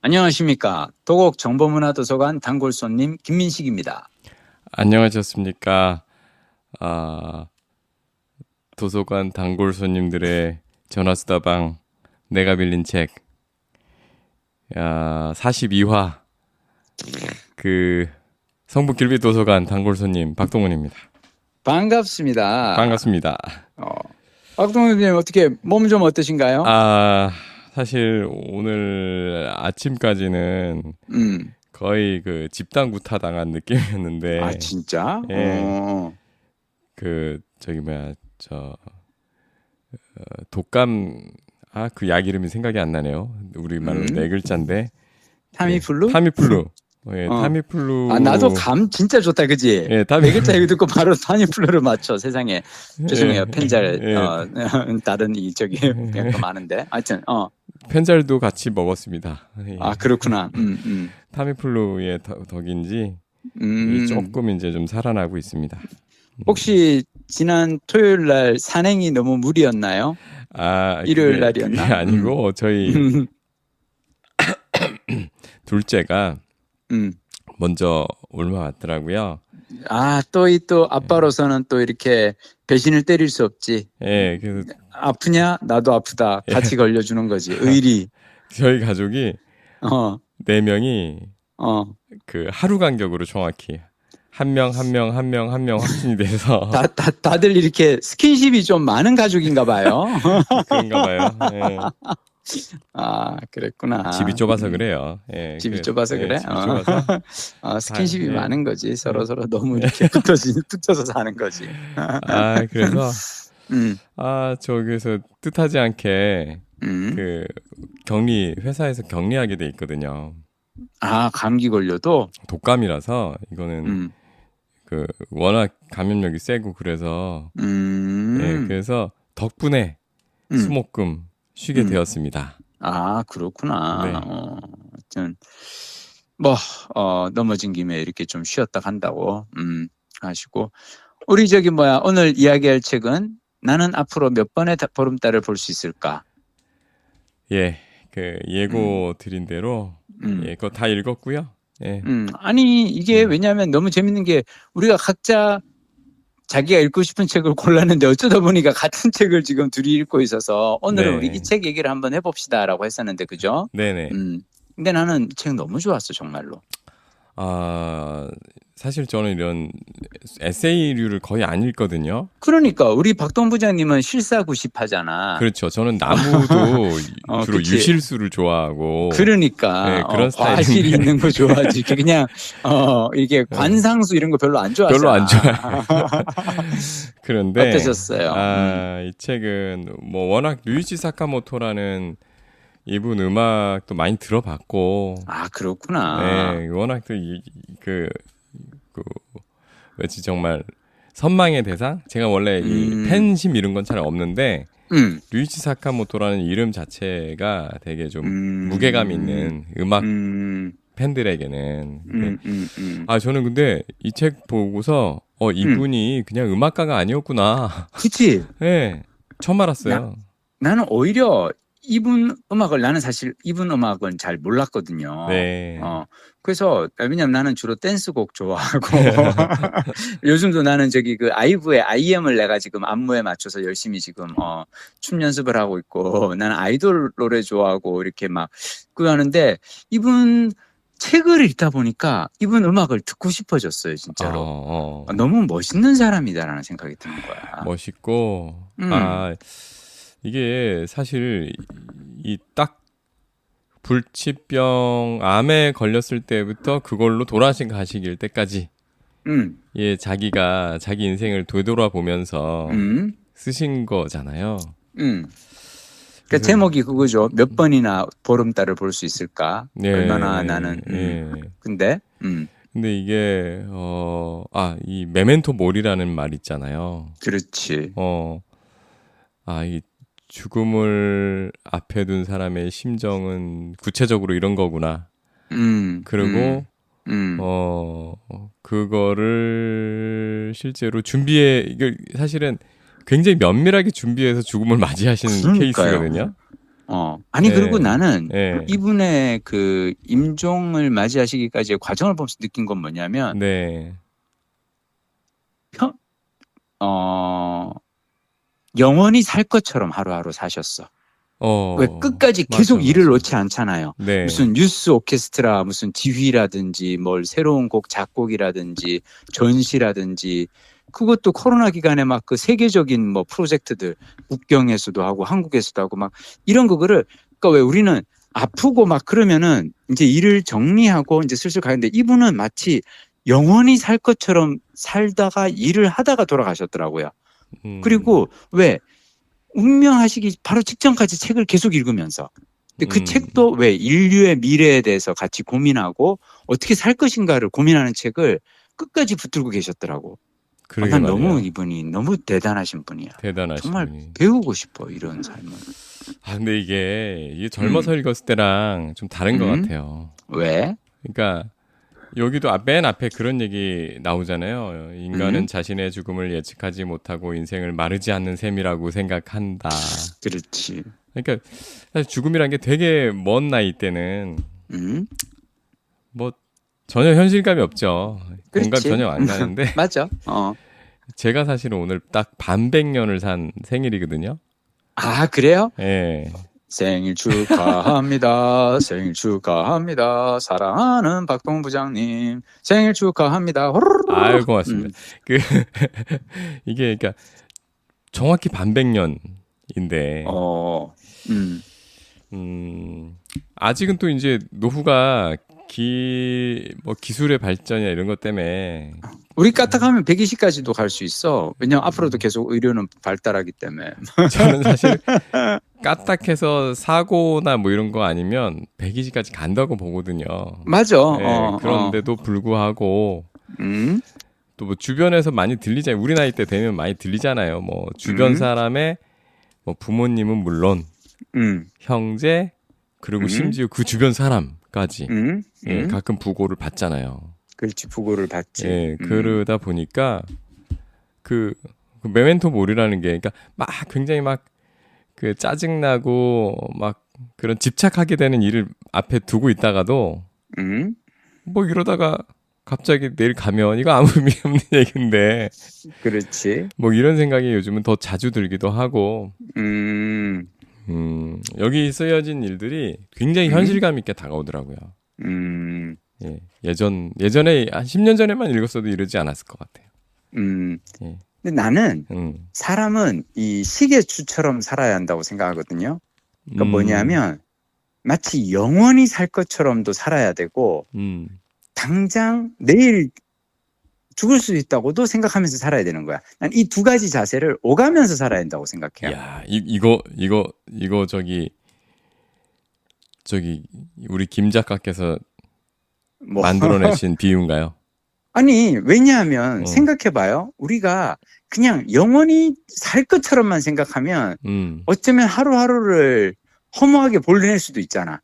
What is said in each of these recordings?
안녕하십니까. 도곡 정보문화도서관 단골 손님 김민식입니다. 안녕하셨습니까? 도서관 단골 손님들의 전화수다방 내가 빌린 책 42화 성북 길빛도서관 단골 손님 박동훈입니다. 반갑습니다. 반갑습니다. 박동훈님 어떻게 몸 좀 어떠신가요? 사실 오늘 아침까지는 거의 집단 구타 당한 느낌이었는데. 아 진짜? 예. 독감 그 약 이름이 생각이 안 나네요. 우리말로 네 글자인데. 타미플루? 타미플루. 예, 타미플루. 나도 감 진짜 좋다, 그지? 예, 네 글자 이거 듣고 바로 타미플루를 맞춰. 세상에. 죄송해요. 예, 펜잘 예. 다른 그냥 더 많은데. 하여튼 펜잘도 같이 먹었습니다. 아 그렇구나. 타미플루의 덕인지 조금 이제 좀 살아나고 있습니다. 혹시 지난 토요일 날 산행이 너무 무리였나요? 일요일 날이었나? 그게 아니고 저희 둘째가 먼저 올라왔더라고요. 또 아빠로서는 또 이렇게 배신을 때릴 수 없지. 예, 그래서 아프냐? 나도 아프다. 같이 걸려주는 거지. 의리. 저희 가족이 네 명이 하루 간격으로 정확히 한 명 확진이 돼서 다들 이렇게 스킨십이 좀 많은 가족인가 봐요. 그런가 봐요. 예. 그랬구나. 집이 좁아서 그래요. 예, 집이 좁아서 그래? 집이 좁아서. 스킨십이 많은 거지. 서로 너무 이렇게 붙어서 사는 거지. 그래서 저기서 뜻하지 않게 회사에서 격리하게 돼 있거든요. 감기 걸려도? 독감이라서 이거는 워낙 감염력이 세고 그래서 예, 그래서 덕분에 수목금 쉬게 되었습니다. 그렇구나. 네. 하여튼 넘어진 김에 이렇게 좀 쉬었다 간다고 하시고, 우리 오늘 이야기할 책은 나는 앞으로 몇 번의 보름달을 볼 수 있을까? 예, 예고 드린 대로 예, 그거 다 읽었고요. 예. 이게 왜냐하면 너무 재밌는 게 우리가 각자 자기가 읽고 싶은 책을 골랐는데 어쩌다 보니까 같은 책을 지금 둘이 읽고 있어서 오늘은 우리 이 책 얘기를 한번 해봅시다라고 했었는데, 그죠? 네네. 근데 나는 책 너무 좋았어, 정말로. 사실 저는 이런 에세이류를 거의 안 읽거든요. 그러니까 우리 박동 부장님은 실사구십하잖아. 그렇죠. 저는 나무도 주로 그치. 유실수를 좋아하고. 그러니까 네, 그런 과실이 있는 거 좋아하지. 그냥 이게 관상수 이런 거 별로 안 좋아하잖아. 별로 안 좋아해요. 그런데 어떠셨어요? 이 책은 워낙 류이치 사카모토라는 이분 음악도 많이 들어봤고. 그렇구나. 네, 워낙 왜지 정말 선망의 대상? 제가 원래 이 팬심 이런 건 잘 없는데 류이치 사카모토라는 이름 자체가 되게 좀 무게감 있는 음악 팬들에게는. 저는 근데 이 책 보고서 이분이 그냥 음악가가 아니었구나. 그치? 네, 처음 알았어요. 나는 오히려 나는 사실 이분 음악은 잘 몰랐거든요. 네. 그래서 왜냐면 나는 주로 댄스곡 좋아하고 요즘도 나는 아이브의 IM을 내가 지금 안무에 맞춰서 열심히 지금 춤 연습을 하고 있고, 나는 아이돌 노래 좋아하고 이렇게 그거 하는데, 이분 책을 읽다 보니까 이분 음악을 듣고 싶어졌어요, 진짜로. 너무 멋있는 사람이다라는 생각이 드는 거야. 멋있고 이게 사실 딱 불치병 암에 걸렸을 때부터 그걸로 가시길 때까지 예, 자기가 자기 인생을 되돌아보면서 쓰신 거잖아요. 그러니까 제목이 그거죠. 몇 번이나 보름달을 볼 수 있을까? 네, 얼마나 나는. 근데 이게 이 메멘토 모리라는 말 있잖아요. 그렇지. 이 죽음을 앞에 둔 사람의 심정은 구체적으로 이런 거구나. 그리고 그거를 실제로 이게 사실은 굉장히 면밀하게 준비해서 죽음을 맞이하시는 그러니까요. 케이스거든요. 아니, 예, 그리고 나는 예, 이분의 그 임종을 맞이하시기까지의 과정을 보면서 느낀 건 뭐냐면, 네, 평, 어, 영원히 살 것처럼 하루하루 사셨어. 왜 끝까지 계속 맞아, 일을 맞아. 놓지 않잖아요. 네, 무슨 뉴스 오케스트라, 무슨 지휘라든지, 뭘 새로운 곡 작곡이라든지, 전시라든지, 그것도 코로나 기간에 막 그 세계적인 뭐 프로젝트들, 국경에서도 하고 한국에서도 하고 막 이런 거를, 그러니까 왜 우리는 아프고 막 그러면은 이제 일을 정리하고 이제 슬슬 가는데 이분은 마치 영원히 살 것처럼 살다가 일을 하다가 돌아가셨더라고요. 그리고 왜 운명하시기 바로 직전까지 책을 계속 읽으면서. 근데 그 책도 왜 인류의 미래에 대해서 같이 고민하고 어떻게 살 것인가를 고민하는 책을 끝까지 붙들고 계셨더라고. 그러게 난 말이에요. 너무 이분이 너무 대단하신 분이야. 대단하신 정말 분이. 배우고 싶어, 이런 삶을. 근데 이게 젊어서 읽었을 때랑 좀 다른 것 같아요. 왜? 그러니까 여기도 맨 앞에 그런 얘기 나오잖아요. 인간은 자신의 죽음을 예측하지 못하고 인생을 마르지 않는 셈이라고 생각한다. 그렇지. 그러니까 사실 죽음이란 게 되게 먼 나이 때는 뭐 전혀 현실감이 없죠. 공감 그렇지. 전혀 안 가는데 맞아. 제가 사실은 오늘 딱 반백년을 산 생일이거든요. 아, 그래요? 예. 생일 축하합니다. 생일 축하합니다. 사랑하는 박동 부장님. 생일 축하합니다. 아유, 고맙습니다. 이게 그러니까 정확히 반백년인데 아직은 또 이제 노후가 기술의 발전이나 이런 것 때문에 우리 까딱하면 120까지도 갈 수 있어. 왜냐면 앞으로도 계속 의료는 발달하기 때문에. 저는 사실 까딱해서 사고나 뭐 이런 거 아니면 120까지 간다고 보거든요. 맞아. 네, 그런데도 불구하고 또 뭐 주변에서 많이 들리잖아요. 우리 나이 때 되면 많이 들리잖아요. 뭐 주변 사람의 뭐 부모님은 물론 형제 그리고 심지어 그 주변 사람까지 예, 가끔 부고를 받잖아요. 그렇지, 부고를 받지. 예, 그러다 보니까 그 메멘토 모리라는 게 그러니까 막 굉장히 막 그 짜증나고 막 그런 집착하게 되는 일을 앞에 두고 있다가도 뭐 이러다가 갑자기 내일 가면 이거 아무 의미 없는 얘기인데 그렇지. 뭐 이런 생각이 요즘은 더 자주 들기도 하고 여기 쓰여진 일들이 굉장히 현실감 있게 다가오더라고요. 예, 예전에 한 10년 전에만 읽었어도 이러지 않았을 것 같아요. 예. 근데 나는 사람은 이 시계추처럼 살아야 한다고 생각하거든요. 그러니까 뭐냐면 마치 영원히 살 것처럼도 살아야 되고 당장 내일 죽을 수 있다고도 생각하면서 살아야 되는 거야. 난 이 두 가지 자세를 오가면서 살아야 된다고 생각해요. 야, 이거 저기 우리 김 작가께서 뭐. 만들어내신 비유인가요? 아니, 왜냐하면 생각해봐요. 우리가 그냥 영원히 살 것처럼만 생각하면 어쩌면 하루하루를 허무하게 보낼 수도 있잖아.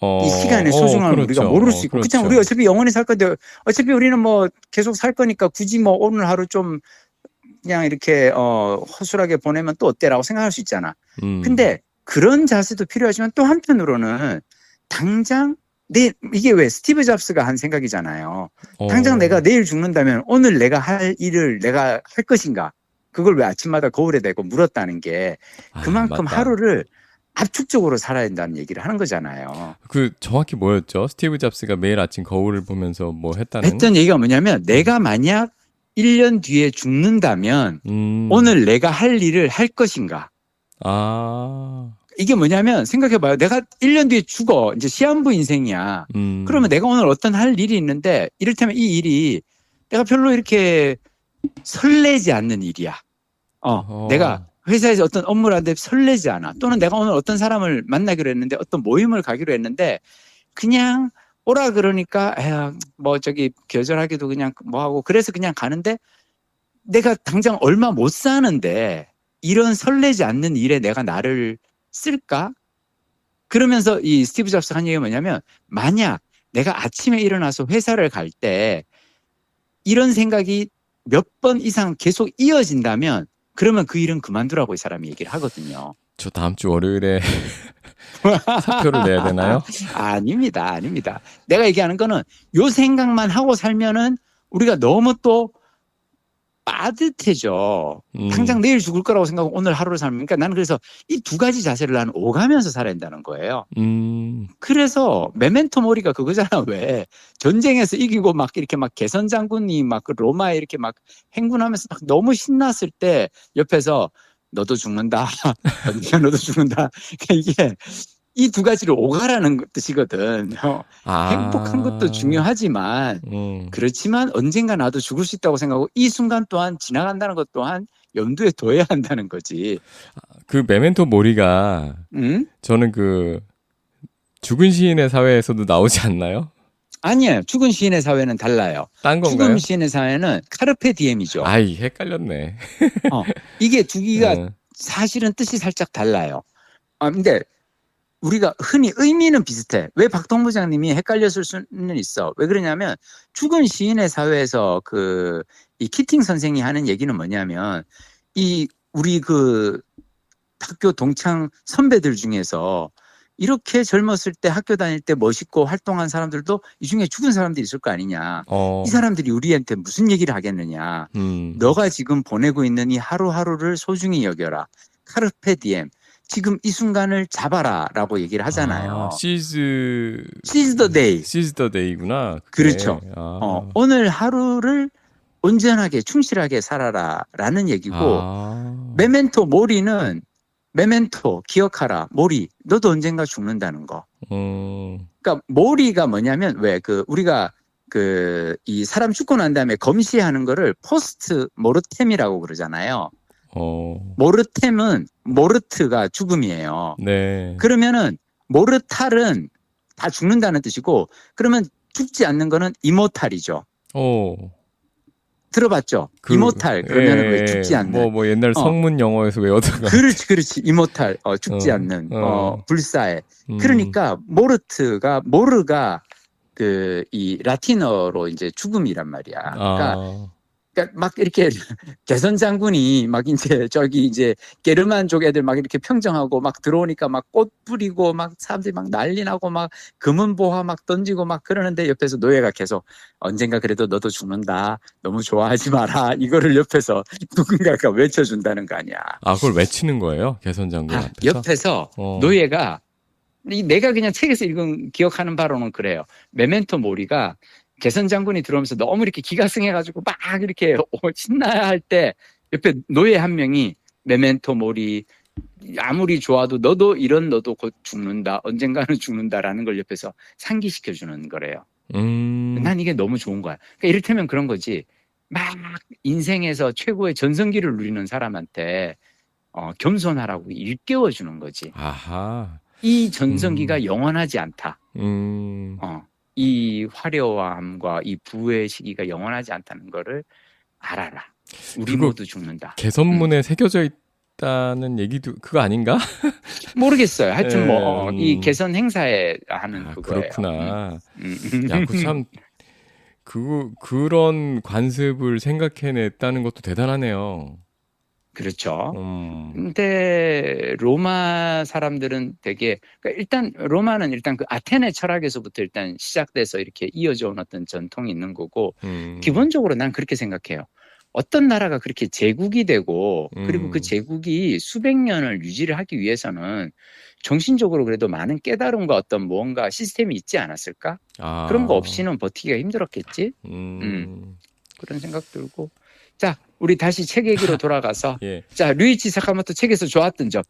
이 시간의 소중함을 그렇죠. 우리가 모를 수 있고. 그렇죠. 그렇잖아. 우리가 어차피 영원히 살 건데 어차피 우리는 뭐 계속 살 거니까 굳이 뭐 오늘 하루 좀 그냥 이렇게 허술하게 보내면 또 어때라고 생각할 수 있잖아. 근데 그런 자세도 필요하지만 또 한편으로는 당장 이게 왜 스티브 잡스가 한 생각이잖아요. 당장 내가 내일 죽는다면 오늘 내가 할 일을 내가 할 것인가? 그걸 왜 아침마다 거울에 대고 물었다는 게 그만큼 맞다. 하루를 압축적으로 살아야 된다는 얘기를 하는 거잖아요. 그 정확히 뭐였죠? 스티브 잡스가 매일 아침 거울을 보면서 뭐 했던 얘기가 뭐냐면 내가 만약 1년 뒤에 죽는다면 오늘 내가 할 일을 할 것인가? 이게 뭐냐면 생각해봐요. 내가 1년 뒤에 죽어. 이제 시한부 인생이야. 그러면 내가 오늘 어떤 할 일이 있는데 이를테면 이 일이 내가 별로 이렇게 설레지 않는 일이야. 내가 회사에서 어떤 업무를 하는데 설레지 않아. 또는 내가 오늘 어떤 사람을 만나기로 했는데 어떤 모임을 가기로 했는데 그냥 오라 그러니까 뭐 저기 계절하기도 그냥 뭐 하고 그래서 그냥 가는데 내가 당장 얼마 못 사는데 이런 설레지 않는 일에 내가 나를 쓸까? 그러면서 이 스티브 잡스가 한 얘기가 뭐냐면 만약 내가 아침에 일어나서 회사를 갈 때 이런 생각이 몇 번 이상 계속 이어진다면 그러면 그 일은 그만두라고 이 사람이 얘기를 하거든요. 저 다음 주 월요일에 사표를 내야 되나요? 아닙니다. 아닙니다. 내가 얘기하는 거는 요 생각만 하고 살면은 우리가 너무 또 빠듯해져. 당장 내일 죽을 거라고 생각하고 오늘 하루를 살면. 그러니까 나는 그래서 이 두 가지 자세를 나는 오가면서 살아야 한다는 거예요. 그래서 메멘토 모리가 그거잖아. 왜 전쟁에서 이기고 막 이렇게 막 개선 장군이 막 로마에 이렇게 막 행군하면서 막 너무 신났을 때 옆에서 너도 죽는다. 언니가 너도 죽는다. 그러니까 이게 이 두 가지를 오가라는 뜻이거든. 행복한 것도 중요하지만 그렇지만 언젠가 나도 죽을 수 있다고 생각하고 이 순간 또한 지나간다는 것 또한 염두에 둬야 한다는 거지. 그 메멘토 모리가 저는 그 죽은 시인의 사회에서도 나오지 않나요? 아니에요. 죽은 시인의 사회는 달라요. 딴 건가요? 죽은 시인의 사회는 카르페 디엠이죠. 아이, 헷갈렸네. 이게 두 개가 사실은 뜻이 살짝 달라요. 근데 우리가 흔히 의미는 비슷해. 왜 박동 부장님이 헷갈렸을 수는 있어. 왜 그러냐면 죽은 시인의 사회에서 이 키팅 선생이 하는 얘기는 뭐냐면 우리 학교 동창 선배들 중에서 이렇게 젊었을 때 학교 다닐 때 멋있고 활동한 사람들도 이 중에 죽은 사람들이 있을 거 아니냐. 이 사람들이 우리한테 무슨 얘기를 하겠느냐. 너가 지금 보내고 있는 이 하루하루를 소중히 여겨라. 카르페 디엠. 지금 이 순간을 잡아라 라고 얘기를 하잖아요. Seize the day. Seize the day구나. 그렇죠. 오늘 하루를 온전하게 충실하게 살아라 라는 얘기고 메멘토 모리는 메멘토 기억하라. 모리 너도 언젠가 죽는다는 거. 그러니까 모리가 뭐냐면 왜 우리가 이 사람 죽고 난 다음에 검시하는 거를 포스트 모르템이라고 그러잖아요. 모르템은 모르트가 죽음이에요. 네. 그러면은 모르탈은 다 죽는다는 뜻이고 그러면 죽지 않는 거는 이모탈이죠. 들어봤죠? 이모탈 그러면은 왜 죽지 않는 뭐 옛날 성문 영어에서 외워다가 그렇지 이모탈 죽지 않는 불사의 그러니까 모르가 이 라틴어로 이제 죽음이란 말이야. 그러니까 막 이렇게 개선 장군이 막 이제 게르만 쪽 애들 막 이렇게 평정하고 막 들어오니까 막 꽃 뿌리고 막 사람들이 막 난리 나고 막 금은 보화 막 던지고 막 그러는데 옆에서 노예가 계속 언젠가 그래도 너도 죽는다. 너무 좋아하지 마라. 이거를 옆에서 누군가가 외쳐준다는 거 아니야. 그걸 외치는 거예요? 개선 장군 앞에서? 옆에서 노예가 내가 그냥 책에서 기억하는 바로는 그래요. 메멘토 모리가 개선 장군이 들어오면서 너무 이렇게 기가 승해가지고 막 이렇게 신나야 할 때 옆에 노예 한 명이 메멘토 모리 아무리 좋아도 너도 곧 죽는다. 언젠가는 죽는다라는 걸 옆에서 상기시켜주는 거래요. 난 이게 너무 좋은 거야. 그러니까 이를테면 그런 거지. 막 인생에서 최고의 전성기를 누리는 사람한테 겸손하라고 일깨워주는 거지. 이 전성기가 영원하지 않다. 이 화려함과 이 부의 시기가 영원하지 않다는 거를 알아라. 우리 모두 죽는다. 개선문에 새겨져 있다는 얘기도 그거 아닌가? 모르겠어요. 하여튼 이 개선 행사에 하는 그거예요. 그렇구나. 야, 참 그런 관습을 생각해냈다는 것도 대단하네요. 그렇죠. 근데 로마 사람들은 되게 일단 로마는 그 아테네 철학에서부터 일단 시작돼서 이렇게 이어져 온 어떤 전통이 있는 거고 기본적으로 난 그렇게 생각해요. 어떤 나라가 그렇게 제국이 되고 그리고 그 제국이 수백 년을 유지를 하기 위해서는 정신적으로 그래도 많은 깨달음과 어떤 무언가 시스템이 있지 않았을까? 그런 거 없이는 버티기가 힘들었겠지? 그런 생각 들고. 자, 우리 다시 책 얘기로 돌아가서 자, 류이치 사카모토 책에서 좋았던 점,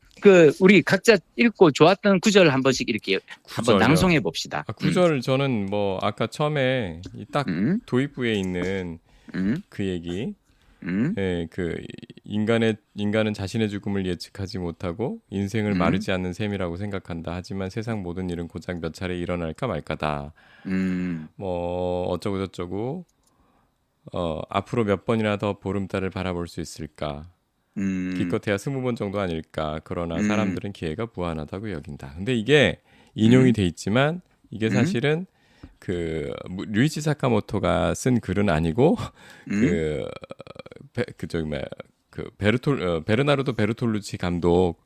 우리 각자 읽고 좋았던 구절 한 번씩 이렇게 한번 낭송해 봅시다. 구절 저는 뭐 아까 처음에 딱 도입부에 있는 그 얘기, 인간은 자신의 죽음을 예측하지 못하고 인생을 마르지 않는 셈이라고 생각한다. 하지만 세상 모든 일은 고작 몇 차례 일어날까 말까다. 뭐 어쩌고 저쩌고. 앞으로 몇 번이나 더 보름달을 바라볼 수 있을까? 기껏해야 20번 정도 아닐까? 그러나 사람들은 기회가 무한하다고 여긴다. 근데 이게 인용이 돼 있지만 이게 사실은 류이치 사카모토가 쓴 글은 아니고 베르나르도 베르톨루치 감독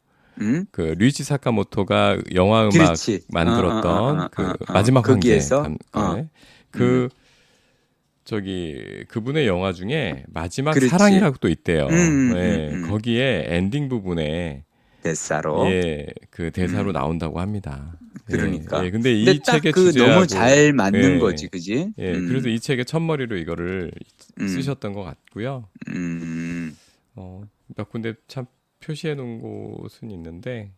그 류이치 사카모토가 영화 음악 그렇지. 만들었던 그 마지막 황제 거기에서 그 저기 그분의 영화 중에 마지막 그렇지. 사랑이라고 또 있대요. 네, 거기에 엔딩 부분에 대사로 그 대사로 나온다고 합니다. 그러니까. 예, 근데 이 책의 그 주제하고 너무 잘 맞는 거지, 그지? 그래서 이 책의 첫머리로 이거를 쓰셨던 것 같고요. 몇 군데 참 표시해 놓은 곳은 있는데.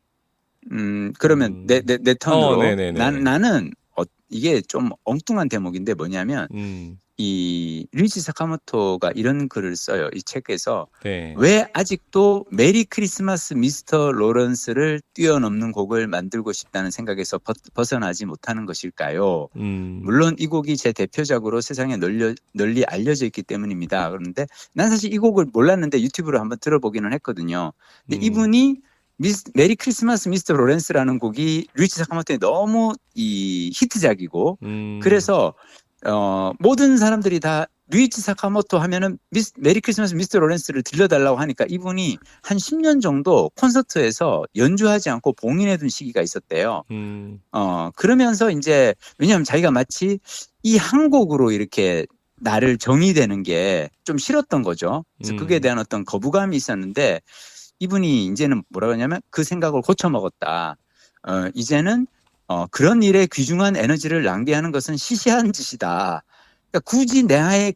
그러면 내 턴으로. 네네네. 나는 이게 좀 엉뚱한 대목인데 뭐냐면 이 류이치 사카모토가 이런 글을 써요. 이 책에서 네. 왜 아직도 메리 크리스마스 미스터 로런스를 뛰어넘는 곡을 만들고 싶다는 생각에서 벗어나지 못하는 것일까요? 물론 이 곡이 제 대표작으로 세상에 널리 알려져 있기 때문입니다. 그런데 난 사실 이 곡을 몰랐는데 유튜브로 한번 들어보기는 했거든요. 근데 이분이 메리 크리스마스 미스터 로렌스라는 곡이 류이치 사카모토의 너무 이 히트작이고 그래서 모든 사람들이 다 류이치 사카모토 하면은 메리 크리스마스 미스터 로렌스를 들려달라고 하니까 이분이 한 10년 정도 콘서트에서 연주하지 않고 봉인해둔 시기가 있었대요. 그러면서 이제 왜냐하면 자기가 마치 이 한 곡으로 이렇게 나를 정의되는 게 좀 싫었던 거죠. 그래서 그에 대한 어떤 거부감이 있었는데 이분이 이제는 뭐라고 하냐면 그 생각을 고쳐먹었다. 이제는 그런 일에 귀중한 에너지를 낭비하는 것은 시시한 짓이다. 그러니까 굳이 내 하에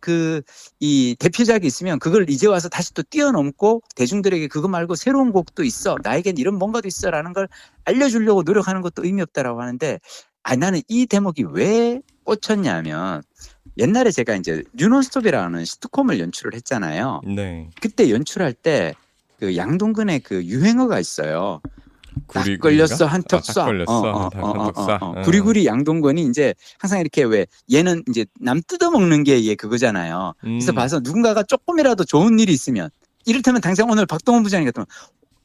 이 대표작이 있으면 그걸 이제 와서 다시 또 뛰어넘고 대중들에게 그거 말고 새로운 곡도 있어. 나에겐 이런 뭔가도 있어라는 걸 알려주려고 노력하는 것도 의미 없다라고 하는데 나는 이 대목이 왜 꽂혔냐면 옛날에 제가 이제 뉴논스톱이라는 시트콤을 연출을 했잖아요. 네. 그때 연출할 때 그 양동근의 그 유행어가 있어요. 딱 걸렸어 한턱 쏴. 딱 걸렸어 한턱 쏴. 구리구리 양동근이 이제 항상 이렇게 왜 얘는 이제 남 뜯어먹는 게 얘 그거잖아요. 그래서 봐서 누군가가 조금이라도 좋은 일이 있으면 이를테면 당장 오늘 박동원 부장님 같으면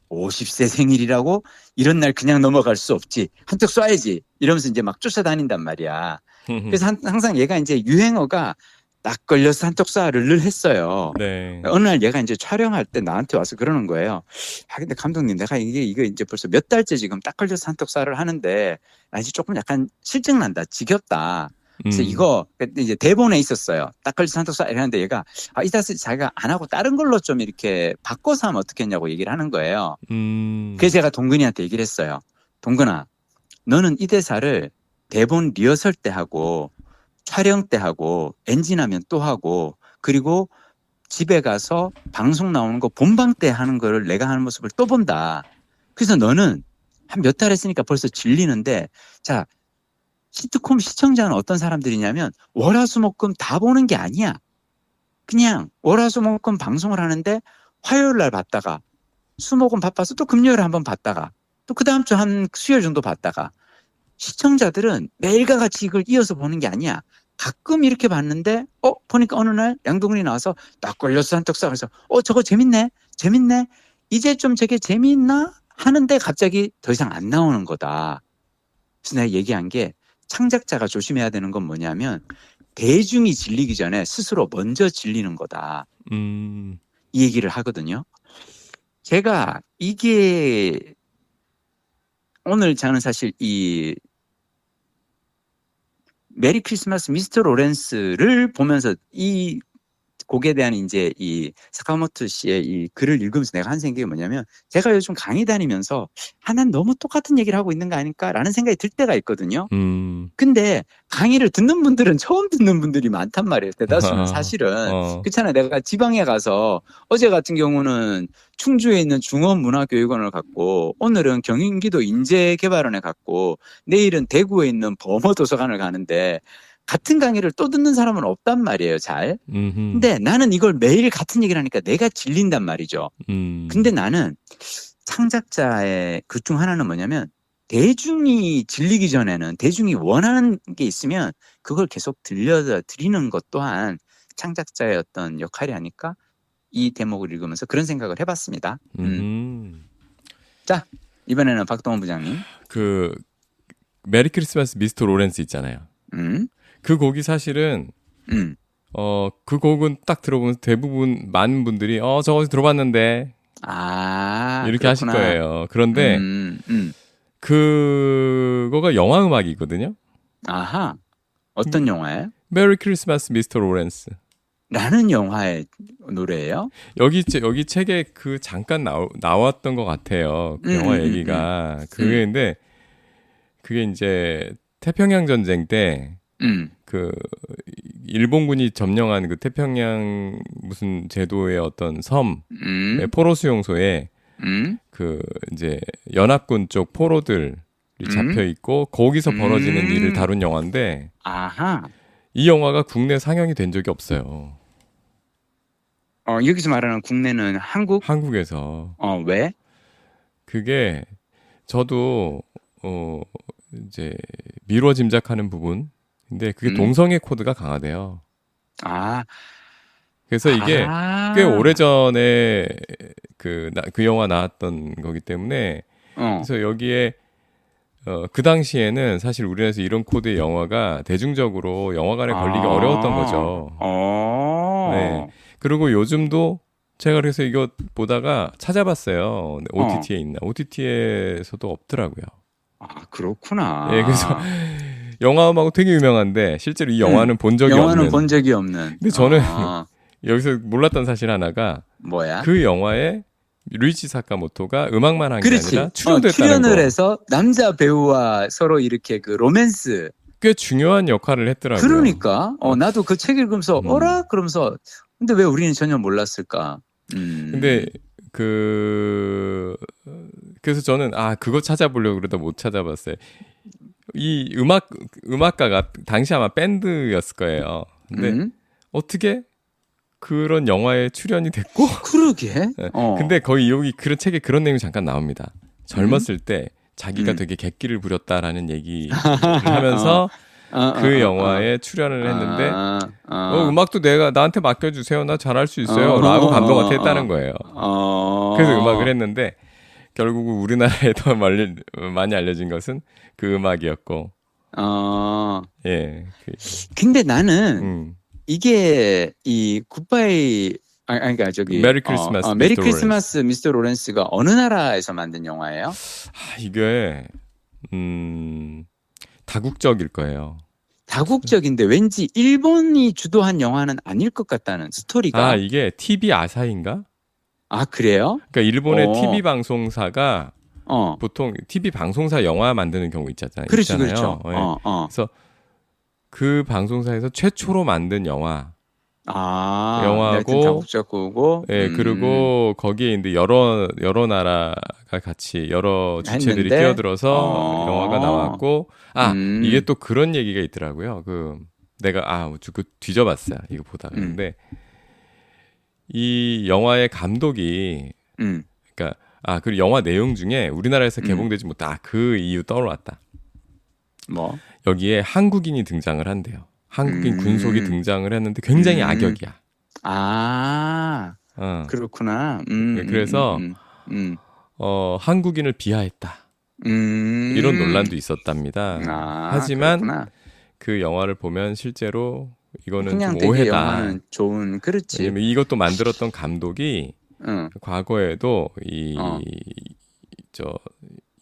50세 생일이라고 이런 날 그냥 넘어갈 수 없지. 한턱 쏴야지. 이러면서 이제 막 쫓아다닌단 말이야. 그래서 항상 얘가 이제 유행어가 딱 걸려서 한턱 쏴를 늘 했어요. 네. 어느 날 얘가 이제 촬영할 때 나한테 와서 그러는 거예요. 근데 감독님 내가 이거 이제 벌써 몇 달째 지금 딱 걸려서 한턱 쏴를 하는데 나 이제 조금 약간 실증난다. 지겹다. 그래서 이거 이제 대본에 있었어요. 딱 걸려서 한턱 쏴 이러는데 얘가 이 자식 자기가 안 하고 다른 걸로 좀 이렇게 바꿔서 하면 어떻겠냐고 얘기를 하는 거예요. 그래서 제가 동근이한테 얘기를 했어요. 동근아, 너는 이 대사를 대본 리허설 때 하고 촬영 때 하고 엔진하면 또 하고 그리고 집에 가서 방송 나오는 거 본방 때 하는 거를 내가 하는 모습을 또 본다. 그래서 너는 한 몇 달 했으니까 벌써 질리는데 자 시트콤 시청자는 어떤 사람들이냐면 월화수목금 다 보는 게 아니야. 그냥 월화수목금 방송을 하는데 화요일 날 봤다가 수목은 바빠서 또 금요일에 한번 봤다가 또 그 다음 주 한 수요일 정도 봤다가 시청자들은 매일과 같이 이걸 이어서 보는 게 아니야. 가끔 이렇게 봤는데 보니까 어느 날 양동근이 나와서 딱 걸렸어 한턱 쏴. 그래서 저거 재밌네. 이제 좀 저게 재미있나 하는데 갑자기 더 이상 안 나오는 거다. 그래서 내가 얘기한 게 창작자가 조심해야 되는 건 뭐냐면 대중이 질리기 전에 스스로 먼저 질리는 거다. 이 얘기를 하거든요. 제가 이게 오늘 저는 사실 이 메리 크리스마스 미스터 로렌스를 보면서 이 곡에 대한 이제 이 사카모토 씨의 이 글을 읽으면서 내가 한 생각이 뭐냐면 제가 요즘 강의 다니면서 난 너무 똑같은 얘기를 하고 있는 거 아닐까라는 생각이 들 때가 있거든요. 근데 강의를 듣는 분들은 처음 듣는 분들이 많단 말이에요. 대다수는 사실은. 그렇잖아요. 내가 지방에 가서 어제 같은 경우는 충주에 있는 중원문화교육원을 갔고 오늘은 경기도 인재개발원에 갔고 내일은 대구에 있는 범어도서관을 가는데 같은 강의를 또 듣는 사람은 없단 말이에요, 잘. 근데 나는 이걸 매일 같은 얘기를 하니까 내가 질린단 말이죠. 근데 나는 창작자의 그 중 하나는 뭐냐면 대중이 질리기 전에는 대중이 원하는 게 있으면 그걸 계속 들려드리는 것 또한 창작자의 어떤 역할이 아닐까? 이 대목을 읽으면서 그런 생각을 해봤습니다. 자, 이번에는 박동원 부장님. 그 메리 크리스마스 미스터 로렌스 있잖아요. 그 곡이 사실은 그 곡은 딱 들어보면 대부분 많은 분들이 저거 들어봤는데 아, 이렇게 하실 그렇구나. 거예요. 그런데 그거가 영화 음악이거든요. 아하. 어떤 영화예요? 메리 크리스마스 미스터 로렌스. 라는 영화의 노래예요? 여기 책에 그 잠깐 나왔던 것 같아요. 그 영화 얘기가. 근데 그게 이제 태평양 전쟁 때 그 일본군이 점령한 그 태평양 무슨 제도의 어떤 섬, 포로 수용소에 그 이제 연합군 쪽 포로들이 잡혀 있고 거기서 벌어지는 일을 다룬 영화인데 아하. 이 영화가 국내 상영이 된 적이 없어요. 여기서 말하는 국내는 한국? 한국에서. 왜? 그게 저도 이제 미뤄 짐작하는 부분. 근데 그게 동성애 코드가 강하대요. 아. 그래서 이게 꽤 오래전에 그 영화 나왔던 거기 때문에 그래서 여기에 그 당시에는 사실 우리나라에서 이런 코드의 영화가 대중적으로 영화관에 걸리기 어려웠던 거죠. 네. 그리고 요즘도 제가 그래서 이거 보다가 찾아봤어요. OTT에 있나? OTT에서도 없더라고요. 아, 그렇구나. 네, 그래서 영화음악은 되게 유명한데 실제로 이 영화는 본 적이 없는. 영화는 본 적이 없는. 근데 저는 여기서 몰랐던 사실 하나가 뭐야? 그 영화에 루이치 사카모토가 음악만 한 게 아니라 출연도 했다는 출연을 거. 해서 남자 배우와 서로 이렇게 그 로맨스 꽤 중요한 역할을 했더라고요. 그러니까 나도 그 책 읽으면서 어라 그러면서 근데 왜 우리는 전혀 몰랐을까? 근데 그래서 저는 그거 찾아보려고 그러다 못 찾아봤어요. 이 음악가가 당시 아마 밴드였을 거예요. 근데 어떻게 그런 영화에 출연이 됐고? 그러게. 네. 근데 거의 여기 그런 책에 그런 내용이 잠깐 나옵니다. 젊었을 때 자기가 되게 객기를 부렸다라는 얘기를 하면서 그 영화에 출연을 했는데 음악도 내가 나한테 맡겨주세요. 나 잘할 수 있어요. 라고 감독한테 했다는 거예요. 그래서 음악을 했는데 결국 우리나라에 더 많이 알려진 것은 그 음악이었고. 예. 근데 나는 이게 이 굿바이 그러니까 저기 메리 크리스마스 메리 크리스마스 미스터 로렌스가 어느 나라에서 만든 영화예요? 이게 다국적일 거예요. 다국적인데 왠지 일본이 주도한 영화는 아닐 것 같다는 스토리가. 이게 TV 아사히인가? 그래요? 그러니까 일본의 TV 방송사가 보통 TV 방송사 영화 만드는 경우 있잖아요. 그렇죠. 네. 그래서 그 방송사에서 최초로 만든 영화고 다국적이고, 그리고 거기에 이제 여러 나라가 같이 여러 주체들이 끼어들어서 영화가 나왔고, 이게 또 그런 얘기가 있더라고요. 내가 뒤져봤어요. 이거 보다가. 근데 이 영화의 감독이 그러니까 그리고 영화 내용 중에 우리나라에서 개봉되지 못한 그 이유 떠올랐다. 뭐? 여기에 한국인이 등장을 한대요. 한국인 군속이 등장을 했는데 굉장히 악역이야. 그렇구나. 그래서 한국인을 비하했다. 이런 논란도 있었답니다. 하지만 그렇구나. 그 영화를 보면 실제로 이거는 그냥 좀 오해다. 영화는 좋은 그렇지. 왜냐면 이것도 만들었던 감독이 과거에도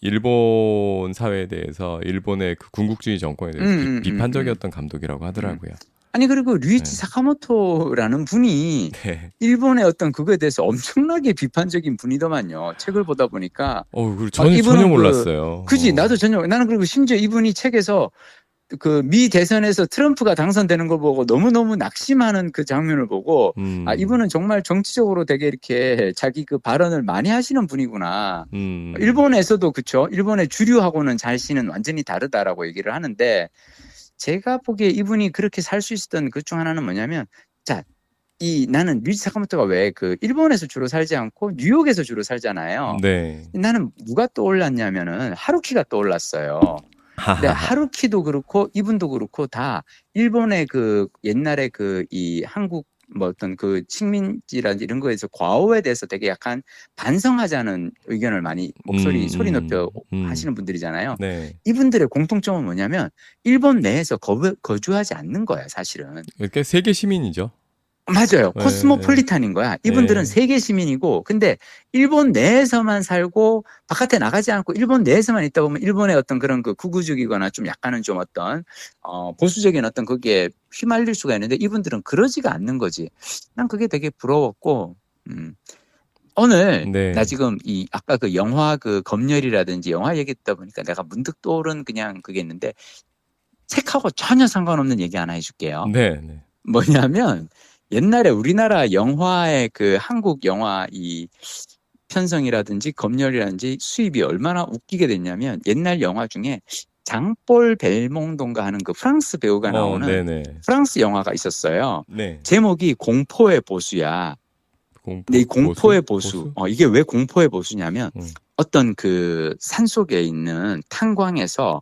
일본 사회에 대해서 일본의 그 군국주의 정권에 대해서 비판적이었던 감독이라고 하더라고요. 아니 그리고 류이치 사카모토라는 분이 일본의 어떤 그거에 대해서 엄청나게 비판적인 분이더만요. 책을 보다 보니까. 저는 전혀 몰랐어요. 그지 나도 전혀. 나는 그리고 심지어 이분이 책에서 그 미 대선에서 트럼프가 당선되는 걸 보고 너무너무 낙심하는 그 장면을 보고 이분은 정말 정치적으로 되게 이렇게 자기 그 발언을 많이 하시는 분이구나. 일본에서도 그쵸. 일본의 주류하고는 자신은 완전히 다르다라고 얘기를 하는데 제가 보기에 이분이 그렇게 살 수 있었던 그 중 하나는 뭐냐면 나는 류이치 사카모토가 왜 그 일본에서 주로 살지 않고 뉴욕에서 주로 살잖아요. 네. 나는 누가 떠올랐냐면은 하루키가 떠올랐어요. 근데 하루키도 그렇고 이분도 그렇고 다 일본의 그 옛날에 이 한국 뭐 어떤 그 식민지라든지 이런 거에서 과오에 대해서 되게 약간 반성하자는 의견을 많이 소리 높여 하시는 분들이잖아요. 네. 이분들의 공통점은 뭐냐면 일본 내에서 거주하지 않는 거야 사실은. 그러니까 세계 시민이죠. 맞아요. 네, 코스모폴리탄인 거야. 이분들은 네. 세계 시민이고, 근데 일본 내에서만 살고 바깥에 나가지 않고 일본 내에서만 있다 보면 일본의 어떤 그런 그 극우적이거나 좀 약간은 좀 어떤 보수적인 어떤 거기에 휘말릴 수가 있는데 이분들은 그러지가 않는 거지. 난 그게 되게 부러웠고, 오늘 나 네. 지금 이 아까 그 영화 그 검열이라든지 영화 얘기했다 보니까 내가 문득 떠오른 그냥 그게 있는데 책하고 전혀 상관없는 얘기 하나 해줄게요. 네, 네. 뭐냐면 옛날에 우리나라 영화의 그 한국 영화 이 편성이라든지 검열이라든지 수입이 얼마나 웃기게 됐냐면 옛날 영화 중에 장볼 벨몽도인가 하는 그 프랑스 배우가 나오는 네네. 프랑스 영화가 있었어요. 네. 제목이 공포의 보수야. 근데 이 공포의 보수? 이게 왜 공포의 보수냐면 어떤 그 산속에 있는 탄광에서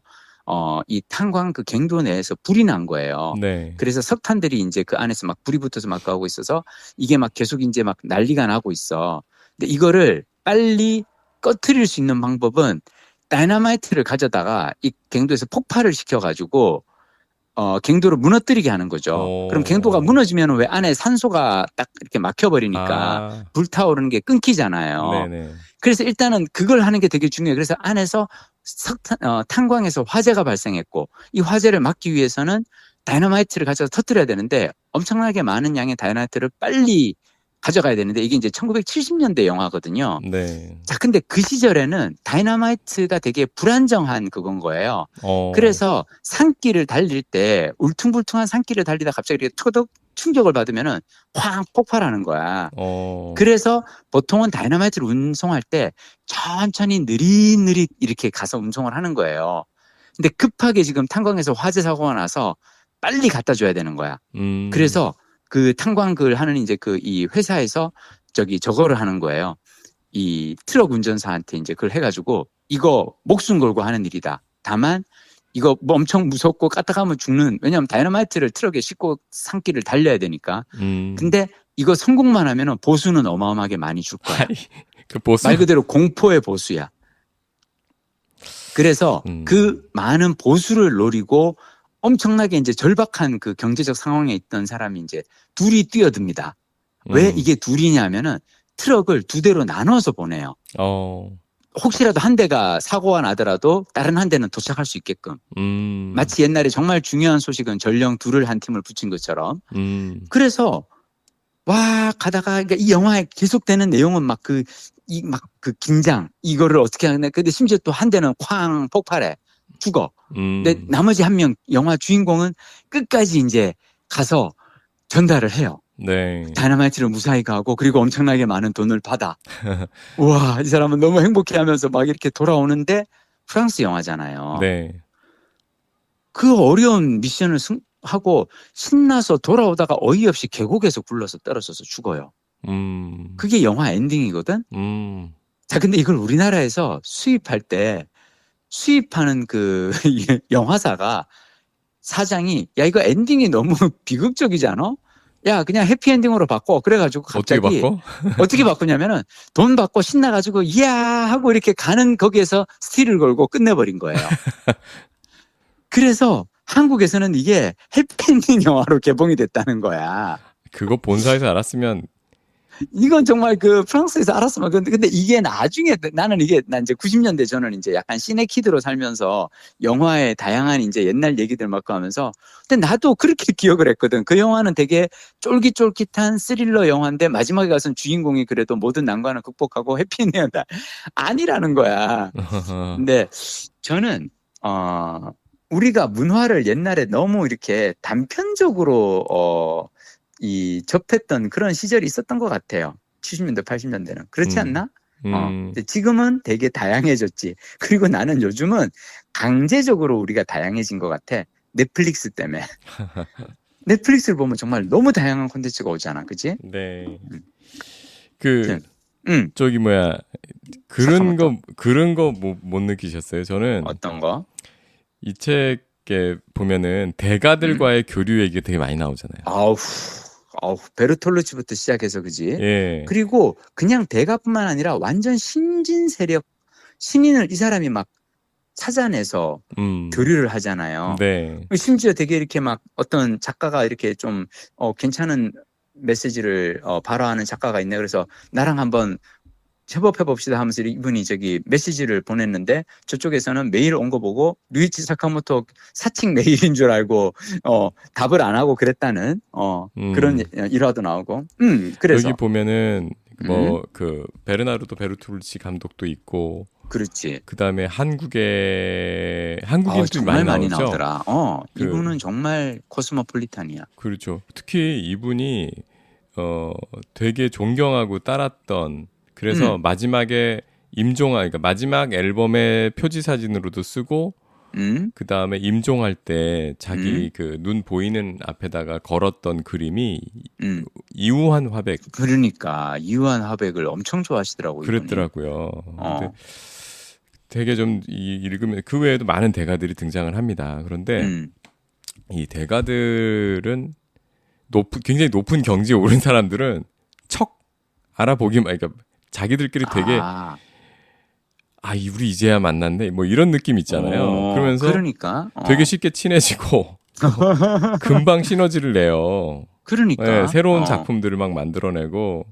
이 탄광 그 갱도 내에서 불이 난 거예요. 네. 그래서 석탄들이 이제 그 안에서 막 불이 붙어서 막 가고 있어서 이게 막 계속 이제 막 난리가 나고 있어. 근데 이거를 빨리 꺼트릴 수 있는 방법은 다이너마이트를 가져다가 이 갱도에서 폭발을 시켜가지고 갱도를 무너뜨리게 하는 거죠. 그럼 갱도가 무너지면 왜 안에 산소가 딱 이렇게 막혀버리니까 불타오르는 게 끊기잖아요. 네네. 그래서 일단은 그걸 하는 게 되게 중요해요. 그래서 안에서 탄광에서 화재가 발생했고 이 화재를 막기 위해서는 다이너마이트를 가져서 터뜨려야 되는데 엄청나게 많은 양의 다이너마이트를 빨리 가져가야 되는데 이게 이제 1970년대 영화거든요. 네. 자, 근데 그 시절에는 다이너마이트가 되게 불안정한 그건 거예요. 그래서 산길을 달릴 때 울퉁불퉁한 산길을 달리다 갑자기 이렇게 토독 충격을 받으면은 쾅 폭발하는 거야. 그래서 보통은 다이너마이트를 운송할 때 천천히 느릿느릿 이렇게 가서 운송을 하는 거예요. 근데 급하게 지금 탄광에서 화재 사고가 나서 빨리 갖다 줘야 되는 거야. 그래서 그 탄광을 하는 이제 그 이 회사에서 저거를 하는 거예요. 이 트럭 운전사한테 이제 그걸 해가지고 이거 목숨 걸고 하는 일이다. 다만 이거 뭐 엄청 무섭고 까딱하면 죽는, 왜냐하면 다이너마이트를 트럭에 싣고 산길을 달려야 되니까. 근데 이거 성공만 하면은 보수는 어마어마하게 많이 줄 거야. 그 보수? 말 그대로 공포의 보수야. 그래서 그 많은 보수를 노리고 엄청나게 이제 절박한 그 경제적 상황에 있던 사람이 이제 둘이 뛰어듭니다. 왜 이게 둘이냐면은 트럭을 두 대로 나눠서 보내요. 혹시라도 한 대가 사고가 나더라도 다른 한 대는 도착할 수 있게끔. 마치 옛날에 정말 중요한 소식은 전령 둘을 한 팀을 붙인 것처럼. 그래서 와 가다가 그러니까 이 영화에 계속되는 내용은 막 그 긴장 이거를 어떻게 하냐. 근데 심지어 또 한 대는 쾅 폭발해 죽어. 근데 나머지 한 명 영화 주인공은 끝까지 이제 가서 전달을 해요. 네. 다이너마이트를 무사히 가고 그리고 엄청나게 많은 돈을 받아. 우와, 이 사람은 너무 행복해하면서 막 이렇게 돌아오는데 프랑스 영화잖아요. 네. 그 어려운 미션을 하고 신나서 돌아오다가 어이없이 계곡에서 굴러서 떨어져서 죽어요. 그게 영화 엔딩이거든. 자, 근데 이걸 우리나라에서 수입할 때 수입하는 그 영화사가 사장이 야 이거 엔딩이 너무 비극적이지 않아? 야 그냥 해피엔딩으로 바꿔. 그래가지고 갑자기 어떻게 바꾸냐면은 돈 받고 신나가지고 이야 하고 이렇게 가는 거기에서 스틸을 걸고 끝내버린 거예요. 그래서 한국에서는 이게 해피엔딩 영화로 개봉이 됐다는 거야. 그거 본사에서 알았으면 이건 정말 그 프랑스에서 알았으면. 근데 이게 나중에 난 이제 90년대 저는 이제 약간 시네키드로 살면서 영화의 다양한 이제 옛날 얘기들 막 하면서 근데 나도 그렇게 기억을 했거든. 그 영화는 되게 쫄깃쫄깃한 스릴러 영화인데 마지막에 가서는 주인공이 그래도 모든 난관을 극복하고 해피엔딩이다. 아니라는 거야. 근데 저는 우리가 문화를 옛날에 너무 이렇게 단편적으로 접했던 그런 시절이 있었던 것 같아요. 70년대, 80년대는. 그렇지 않나? 지금은 되게 다양해졌지. 그리고 나는 요즘은 강제적으로 우리가 다양해진 것 같아. 넷플릭스 때문에. 넷플릭스를 보면 정말 너무 다양한 콘텐츠가 오잖아. 그치? 네. 저기 그런 거 못 느끼셨어요? 저는 어떤 거? 이 책에 보면은 대가들과의 교류 얘기가 되게 많이 나오잖아요. 베르톨루치부터 시작해서 그지? 예. 그리고 그냥 대가뿐만 아니라 완전 신진 세력 신인을 이 사람이 막 찾아내서 교류를 하잖아요. 네. 심지어 되게 이렇게 막 어떤 작가가 이렇게 좀 괜찮은 메시지를 발화하는 작가가 있네. 그래서 나랑 한번 협업해 봅시다 하면서 이분이 저기 메시지를 보냈는데 저쪽에서는 메일 온 거 보고 류이치 사카모토 사칭 메일인 줄 알고 답을 안 하고 그랬다는 그런 일화도 나오고. 그래서 여기 보면은 뭐 그 베르나르도 베르토루치 감독도 있고. 그렇지. 그다음에 한국인들이 정말 많이 나오죠. 나오더라. 이분은 정말 코스모폴리탄이야. 그렇죠. 특히 이분이 되게 존경하고 따랐던 그래서 마지막에 그러니까 마지막 앨범의 표지 사진으로도 쓰고 그 다음에 임종할 때 자기 그 눈 보이는 앞에다가 걸었던 그림이 이우환 화백. 그러니까 이우환 화백을 엄청 좋아하시더라고요. 그랬더라고요. 근데 되게 좀 읽으면 그 외에도 많은 대가들이 등장을 합니다. 그런데 이 대가들은 굉장히 높은 경지에 오른 사람들은 척 알아보기만, 그러니까 자기들끼리 되게 우리 이제야 만났네 뭐 이런 느낌 있잖아요. 그러면서 그러니까 되게 쉽게 친해지고 금방 시너지를 내요. 그러니까 네, 새로운 작품들을 막 만들어내고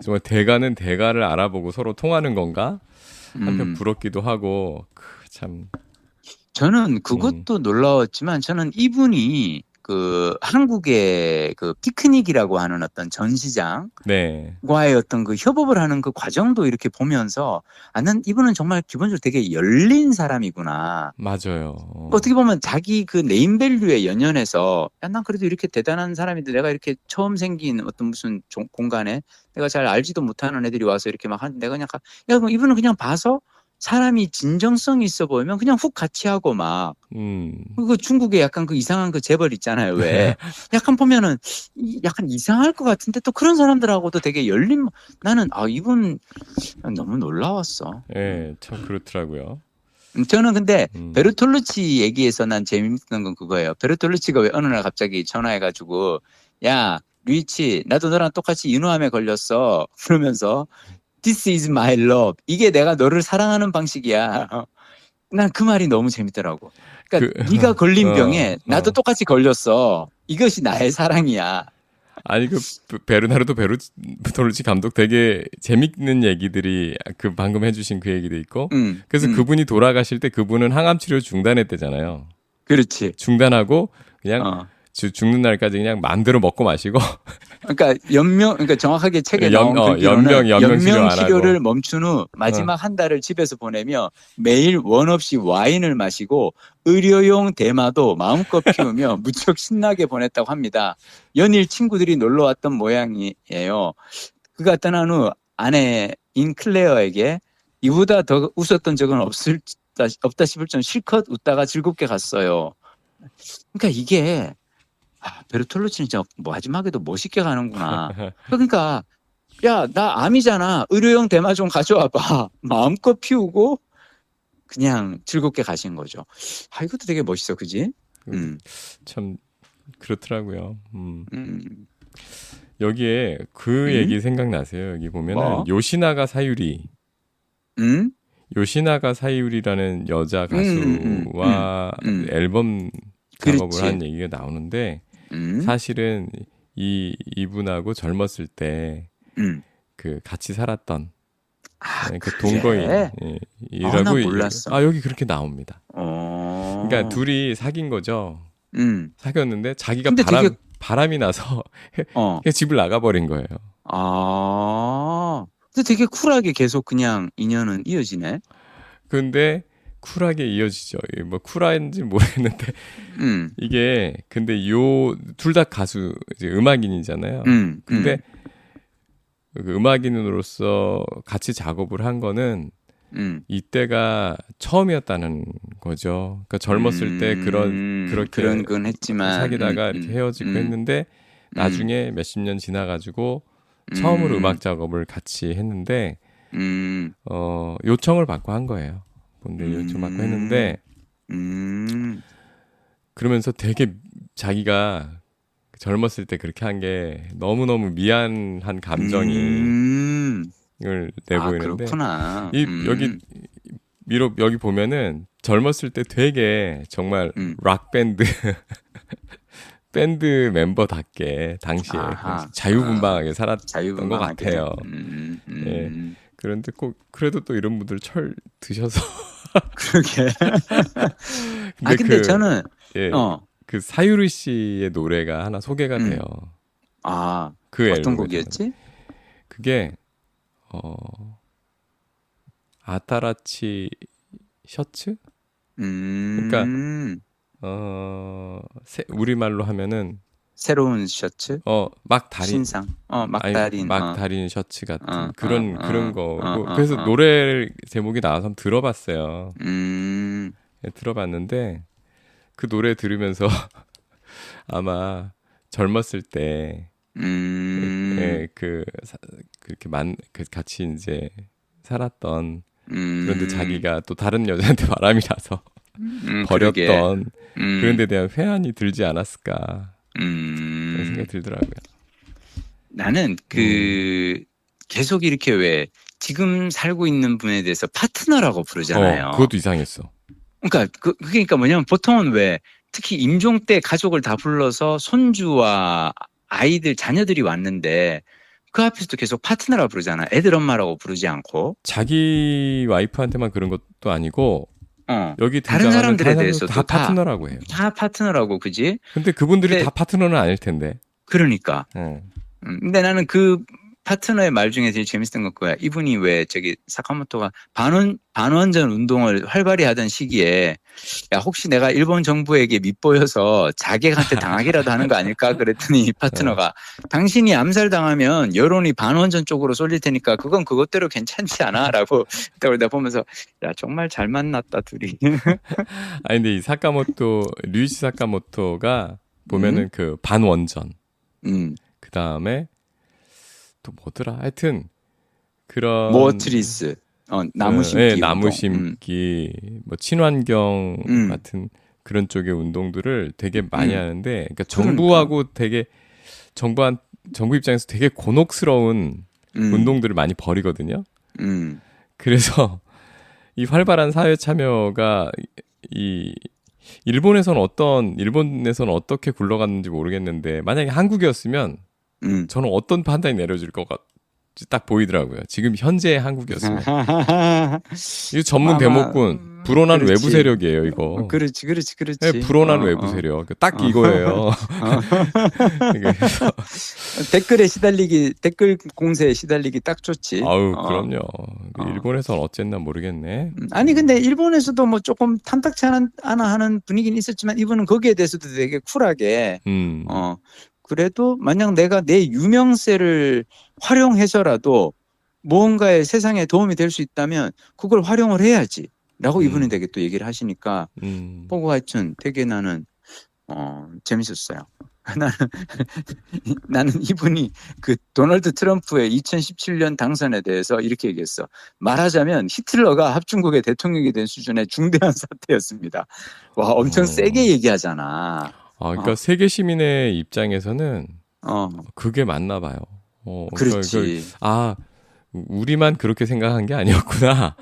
정말 대가는 대가를 알아보고 서로 통하는 건가? 한편 부럽기도 하고 참. 저는 그것도 놀라웠지만 저는 이분이 그 한국의 그 피크닉이라고 하는 어떤 전시장과의 어떤 그 협업을 하는 그 과정도 이렇게 보면서 나는 이분은 정말 기본적으로 되게 열린 사람이구나. 맞아요. 어떻게 보면 자기 그 네임밸류에 연연해서 난 그래도 이렇게 대단한 사람인데 내가 이렇게 처음 생긴 어떤 무슨 공간에 내가 잘 알지도 못하는 애들이 와서 이렇게 막 하는데 내가 그냥 그럼 이분은 그냥 봐서 사람이 진정성 있어 보이면 그냥 훅 같이 하고 막. 그 중국에 약간 그 이상한 그 재벌 있잖아요. 왜? 약간 보면은 약간 이상할 것 같은데 또 그런 사람들하고도 되게 열린. 나는 이분 너무 놀라웠어. 네, 참 그렇더라고요. 저는 근데 베르톨루치 얘기에서 난 재밌는 건 그거예요. 베르톨루치가 왜 어느 날 갑자기 전화해가지고 야 류이치 나도 너랑 똑같이 인후암에 걸렸어. 그러면서 This is my love. 이게 내가 너를 사랑하는 방식이야. 난 그 말이 너무 재밌더라고. 그러니까 네가 걸린 병에 나도 똑같이 걸렸어. 이것이 나의 사랑이야. 아니 그 베르나르도 베르토루치 감독 되게 재밌는 얘기들이 그 방금 해주신 그 얘기도 있고. 그래서 그분이 돌아가실 때 그분은 항암 치료 중단했대잖아요. 그렇지. 중단하고 그냥 죽는 날까지 그냥 마음대로 먹고 마시고. 그러니까 그러니까 정확하게 책에 나온 글귀로는 연명 치료를 멈춘 후 마지막 한 달을 집에서 보내며 매일 원 없이 와인을 마시고 의료용 대마도 마음껏 피우며 무척 신나게 보냈다고 합니다. 연일 친구들이 놀러 왔던 모양이에요. 그가 떠난 후 아내인 클레어에게 이보다 더 웃었던 적은 없다 싶을 정도 실컷 웃다가 즐겁게 갔어요. 그러니까 이게 베르톨루치는 진짜 마지막에도 멋있게 가는구나. 그러니까 야, 나 암이잖아. 의료용 대마 좀 가져와봐. 마음껏 피우고 그냥 즐겁게 가신 거죠. 이것도 되게 멋있어, 그지? 참 그렇더라고요. 여기에 그 얘기 생각나세요? 여기 보면은 요시나가 사유리. 요시나가 사유리라는 여자 가수와 앨범 작업을 한 얘기가 나오는데 사실은 이분하고 젊었을 때 그 같이 살았던 그 동거인이라고 몰랐어. 여기 그렇게 나옵니다. 그러니까 둘이 사귄 거죠. 사귀었는데 자기가 바람이 나서 집을 나가버린 거예요. 근데 되게 쿨하게 계속 그냥 인연은 이어지네. 근데 쿨하게 이어지죠. 뭐 쿨한지 모르겠는데 이게 근데 둘 다 가수 이제 음악인이잖아요. 근데 그 음악인으로서 같이 작업을 한 거는 이때가 처음이었다는 거죠. 그러니까 젊었을 때 그런 건 했지만 사귀다가 이렇게 헤어지고 했는데 나중에 몇십 년 지나가지고 처음으로 음악 작업을 같이 했는데 요청을 받고 한 거예요. 근데 요청 받고 했는데 그러면서 되게 자기가 젊었을 때 그렇게 한 게 너무너무 미안한 감정을 내보이는데 그렇구나. 여기 보면은 젊었을 때 되게 정말 락 밴드 밴드 멤버답게 당시에 자유분방하게 살았던 자유분방하게. 것 같아요. 예. 그런데 꼭 그래도 또 이런 분들 철 드셔서 그러게. 근데 저는 예, 그 사유리 씨의 노래가 하나 소개가 돼요. 그 어떤 곡이었지? 그게 아타라치 셔츠? 그러니까 우리말로 하면은 새로운 셔츠? 막다린 신상. 막다린. 막다린 셔츠 같은 그런 거고. 그래서 노래 제목이 나와서 한번 들어봤어요. 예, 들어봤는데 그 노래 들으면서 아마 젊었을 때 예, 그렇게 같이 이제 살았던 그런데 자기가 또 다른 여자한테 바람이 나서 버렸던 그런 데 대한 회한이 들지 않았을까 그런 생각이 들더라고요. 나는 계속 이렇게 왜 지금 살고 있는 분에 대해서 파트너라고 부르잖아요. 그것도 이상했어. 그러니까 뭐냐면 보통은 왜 특히 임종 때 가족을 다 불러서 손주와 아이들 자녀들이 왔는데 그 앞에서도 계속 파트너라고 부르잖아. 애들 엄마라고 부르지 않고. 자기 와이프한테만 그런 것도 아니고 여기 다른 사람들에 대해서도 다 파트너라고 해요. 다 파트너라고, 그지? 근데 그분들이 다 파트너는 아닐 텐데. 그러니까. 근데 나는 그 파트너의 말 중에 제일 재밌었던 건 그거야. 이분이 왜 사카모토가 반원전 운동을 활발히 하던 시기에 야, 혹시 내가 일본 정부에게 밉보여서 자객한테 당하기라도 하는 거 아닐까? 그랬더니 파트너가 당신이 암살당하면 여론이 반원전 쪽으로 쏠릴 테니까 그건 그것대로 괜찮지 않아? 라고 내가 보면서 야, 정말 잘 만났다, 둘이. 아니, 근데 이 류이치 사카모토가 보면은 그 반원전. 그 다음에 또 뭐더라? 하여튼 그런 모어트리스, 나무 심기, 네, 나무 심기, 뭐 친환경 같은 그런 쪽의 운동들을 되게 많이 하는데, 그러니까 정부하고 되게 정부 입장에서 되게 곤혹스러운 운동들을 많이 벌이거든요. 그래서 이 활발한 사회 참여가 일본에서는 어떻게 굴러갔는지 모르겠는데 만약에 한국이었으면 저는 어떤 판단이 내려질 것 같지 딱 보이더라고요. 지금 현재 한국이었으면. 이거 전문 대목군 불온한 외부 세력이에요, 이거. 그렇지. 네, 불온한 외부 세력. 딱 이거예요. 댓글 공세에 시달리기 딱 좋지. 아유, 그럼요. 일본에서는 어쨌나 모르겠네. 아니, 근데 일본에서도 뭐 조금 탐탁치 않아 하는 분위기는 있었지만 이분은 거기에 대해서도 되게 쿨하게, 그래도 만약 내가 내 유명세를 활용해서라도 무언가에 세상에 도움이 될 수 있다면 그걸 활용을 해야지 라고 이분은 되게 또 얘기를 하시니까 보고 하여튼 되게 나는 재밌었어요. 나는 이분이 그 도널드 트럼프의 2017년 당선에 대해서 이렇게 얘기했어. 말하자면 히틀러가 합중국의 대통령이 된 수준의 중대한 사태였습니다. 와, 엄청 세게 얘기하잖아. 그러니까 세계 시민의 입장에서는 그게 맞나 봐요. 그렇지. 우리만 그렇게 생각한 게 아니었구나.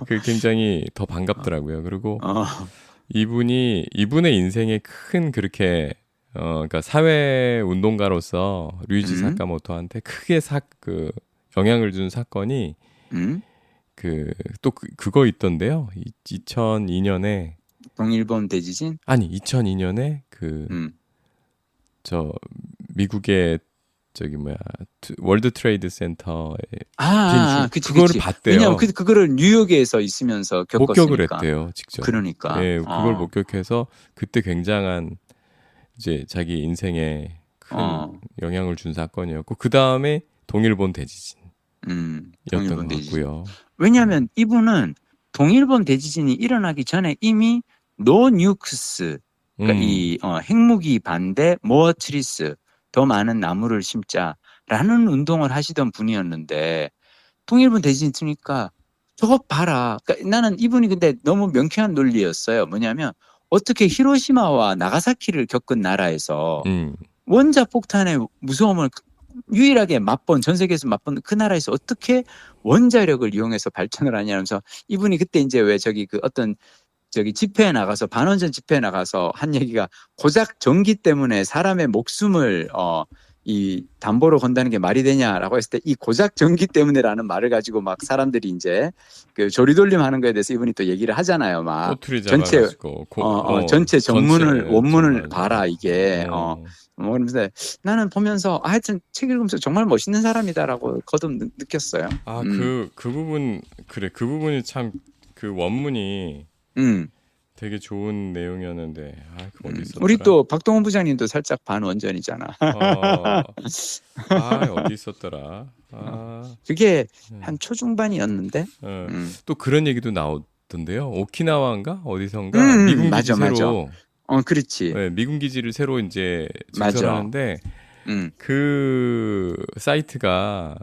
그 굉장히 더 반갑더라고요. 그리고 이분의 인생에 큰 그렇게 그러니까 사회 운동가로서 류이치 사카모토한테 크게 영향을 준 사건이 그거 있던데요. 2002년에 동일본 대지진? 아니 2002년에 미국의 월드 트레이드 센터에 그거를 봤대요. 왜냐하면 그거를 뉴욕에서 있으면서 겪었으니까. 목격을 했대요, 직접. 그러니까. 네, 그걸 목격해서 그때 굉장한 이제 자기 인생에 큰 영향을 준 사건이었고 그 다음에 동일본 대지진이었던 것 같고요. 왜냐하면 이분은 동일본 대지진이 일어나기 전에 이미 노 뉴크스, 그러니까 이 핵무기 반대 모어트리스, 더 많은 나무를 심자라는 운동을 하시던 분이었는데 동일본 대지진 있으니까 저거 봐라. 그러니까 나는 이분이 근데 너무 명쾌한 논리였어요. 뭐냐면 어떻게 히로시마와 나가사키를 겪은 나라에서 원자 폭탄의 무서움을 유일하게 전 세계에서 맛본 그 나라에서 어떻게 원자력을 이용해서 발전을 하냐면서 이분이 그때 이제 왜 어떤 저기 집회에 나가서 반원전 집회에 나가서 한 얘기가 고작 전기 때문에 사람의 목숨을 이 담보로 건다는 게 말이 되냐라고 했을 때 이 고작 전기 때문에라는 말을 가지고 막 사람들이 이제 그 조리돌림하는 거에 대해서 이분이 또 얘기를 하잖아요. 막 꼬투리 전체 잡아가지고 전체 전문을 전체, 원문을 정말. 봐라 이게 뭐 그러면서 나는 보면서 하여튼 책 읽으면서 정말 멋있는 사람이다라고 거듭 느꼈어요. 그 부분 그래 그 부분이 참 그 원문이 되게 좋은 내용이었는데 그 어디 있었더라? 우리 또 박동원 부장님도 살짝 반원전이잖아. 어디 있었더라? 그게 한 초중반이었는데. 또 그런 얘기도 나오던데요. 오키나와인가 어디선가 미군 기지 새로. 그렇지. 네, 미군 기지를 새로 이제 증설하는데 그 사이트가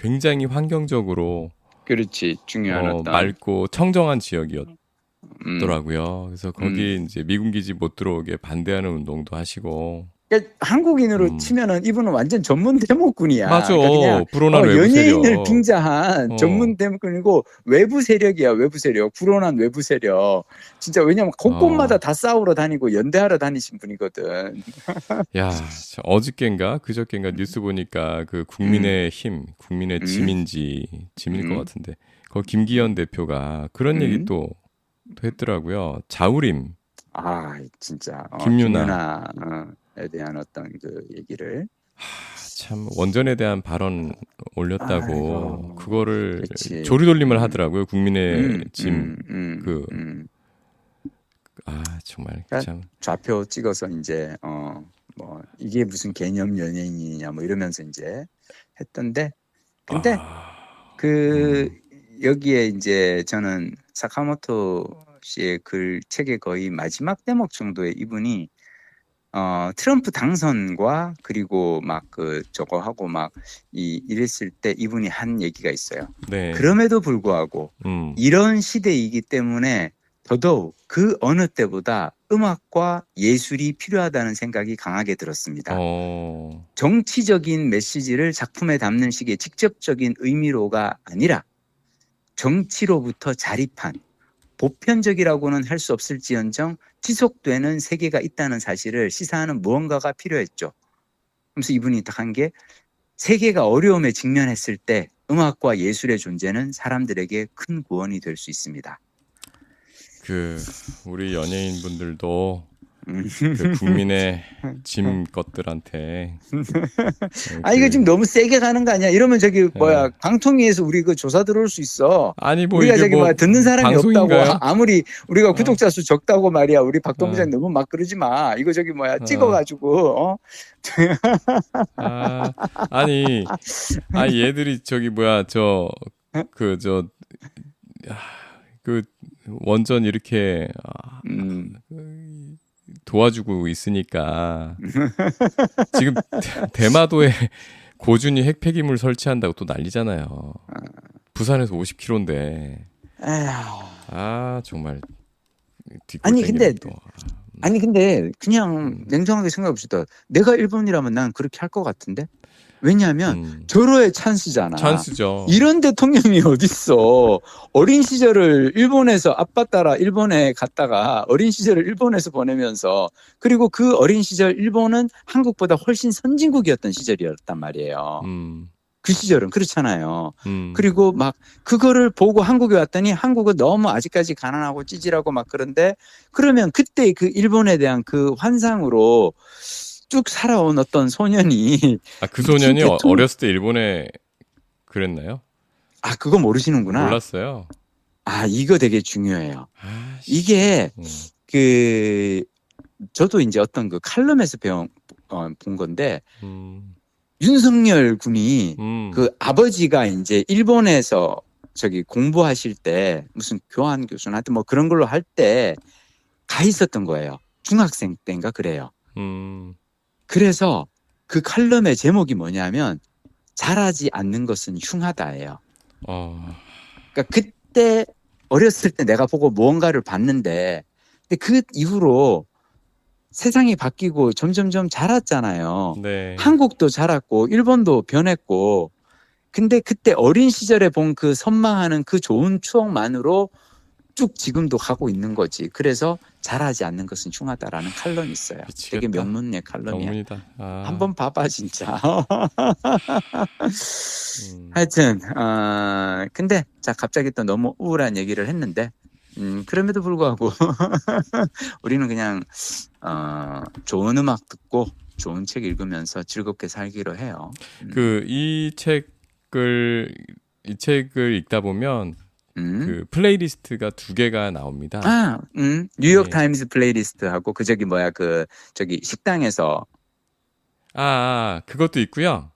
굉장히 환경적으로 그렇지 중요한 어떤 맑고 청정한 지역이었더라고요. 그래서 거기 이제 미군 기지 못 들어오게 반대하는 운동도 하시고. 그러니까 한국인으로 치면은 이분은 완전 전문 대목군이야. 맞아. 그러니까 불온한 외부 연예인을 세력. 빙자한 전문 대목군이고 외부 세력이야. 외부 세력. 불온한 외부 세력. 진짜 왜냐면 곳곳마다 다 싸우러 다니고 연대하러 다니신 분이거든. 야, 어저께인가 그저께인가 뉴스 보니까 그 국민의 힘, 국민의 짐일 것 같은데 거기 김기현 대표가 그런 얘기 또 했더라고요. 자우림. 진짜 김유나에 대한 어떤 그 얘기를 참 원전에 대한 발언 올렸다고 그거를 그치. 조리돌림을 하더라고요. 국민의 짐 정말 참 좌표 찍어서 이제 뭐 이게 무슨 개념 연예인이냐 뭐 이러면서 이제 했던데 근데 여기에 이제 저는 사카모토 씨의 글 책의 거의 마지막 대목 정도에 이분이 트럼프 당선과 그리고 막 저거 하고 막 이랬을 때 이분이 한 얘기가 있어요. 네. 그럼에도 불구하고 이런 시대이기 때문에 더더욱 그 어느 때보다 음악과 예술이 필요하다는 생각이 강하게 들었습니다. 정치적인 메시지를 작품에 담는 식의 직접적인 의미로가 아니라 정치로부터 자립한 보편적이라고는 할 수 없을지언정 지속되는 세계가 있다는 사실을 시사하는 무언가가 필요했죠. 그래서 이분이 딱 한 게 세계가 어려움에 직면했을 때 음악과 예술의 존재는 사람들에게 큰 구원이 될 수 있습니다. 우리 연예인분들도 그 국민의 짐 것들한테 이거 지금 너무 세게 가는 거 아니야? 이러면 저기 방통위에서 우리 그 조사 들어올 수 있어. 아니 뭐 우리가 이게 저기 듣는 사람이 방송인가요? 없다고 아무리 우리가 구독자 수 적다고 말이야. 우리 박동 부장 너무 막 그러지 마. 이거 저기 찍어가지고 아니 얘들이 저기 그 원전 이렇게 도와주고 있으니까 지금 대마도에 고준이 핵폐기물 설치한다고 또 난리잖아요. 부산에서 50km인데. 정말. 아니 근데 그냥 냉정하게 생각해봅시다. 내가 일본이라면 난 그렇게 할 것 같은데. 왜냐하면 절호의 찬스잖아. 찬스죠. 이런 대통령이 어딨어. 어린 시절을 일본에서 아빠 따라 일본에 갔다가 어린 시절을 일본에서 보내면서 그리고 그 어린 시절 일본은 한국보다 훨씬 선진국이었던 시절이었단 말이에요. 그 시절은 그렇잖아요. 그리고 막 그거를 보고 한국에 왔더니 한국은 너무 아직까지 가난하고 찌질하고 막 그런데 그러면 그때 그 일본에 대한 그 환상으로 쭉 살아온 어떤 소년이 그 소년이 어렸을 때 일본에 그랬나요? 그거 모르시는구나. 몰랐어요. 이거 되게 중요해요. 이게 저도 이제 어떤 그 칼럼에서 본 건데 윤석열 군이 그 아버지가 이제 일본에서 저기 공부하실 때 무슨 교환 교수나 하여튼 뭐 그런 걸로 할 때 가 있었던 거예요. 중학생 때인가 그래요. 그래서 그 칼럼의 제목이 뭐냐면 잘하지 않는 것은 흉하다예요. 그러니까 그때 어렸을 때 내가 보고 무언가를 봤는데 근데 그 이후로 세상이 바뀌고 점점점 자랐잖아요. 네. 한국도 자랐고 일본도 변했고 근데 그때 어린 시절에 본 그 선망하는 그 좋은 추억만으로 쭉 지금도 하고 있는 거지. 그래서 잘하지 않는 것은 흉하다라는 칼럼이 있어요. 미치겠다. 되게 명문의 칼럼이야. 명문이다. 한번 봐봐 진짜. 하여튼 근데 자 갑자기 또 너무 우울한 얘기를 했는데 그럼에도 불구하고 우리는 그냥 좋은 음악 듣고 좋은 책 읽으면서 즐겁게 살기로 해요. 이 책을 읽다 보면 그 플레이리스트가 2개가 나옵니다. 뉴욕 타임즈 플레이리스트하고 저기 저기 식당에서 그것도 있고요.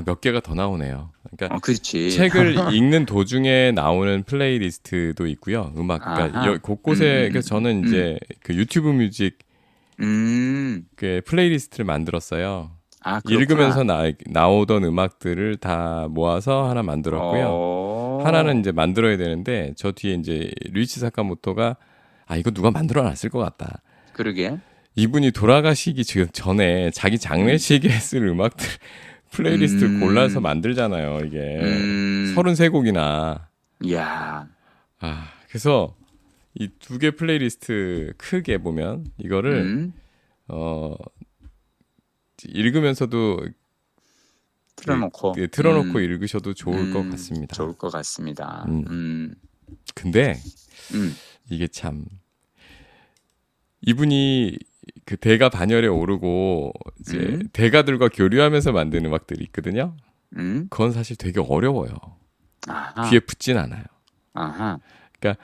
몇 개가 더 나오네요. 그러니까 그렇지. 책을 읽는 도중에 나오는 플레이리스트도 있고요. 음악, 그러니까 곳곳에 그래서 저는 이제 그 유튜브 뮤직 그 플레이리스트를 만들었어요. 읽으면서 나오던 음악들을 다 모아서 하나 만들었고요. 하나는 이제 만들어야 되는데 저 뒤에 이제 류이치 사카모토가 이거 누가 만들어놨을 것 같다. 그러게. 이분이 돌아가시기 전에 자기 장례식에 쓸 음악들 플레이리스트를 골라서 만들잖아요. 이게 33곡이나. 이야. 그래서 이 2개 플레이리스트 크게 보면 이거를 읽으면서도 틀어놓고 읽으셔도 좋을 것 같습니다. 좋을 것 같습니다. 근데 이게 참 이분이 그 대가 반열에 오르고 이제 대가들과 교류하면서 만든 음악들이 있거든요. 그건 사실 되게 어려워요. 귀에 붙진 않아요. 그러니까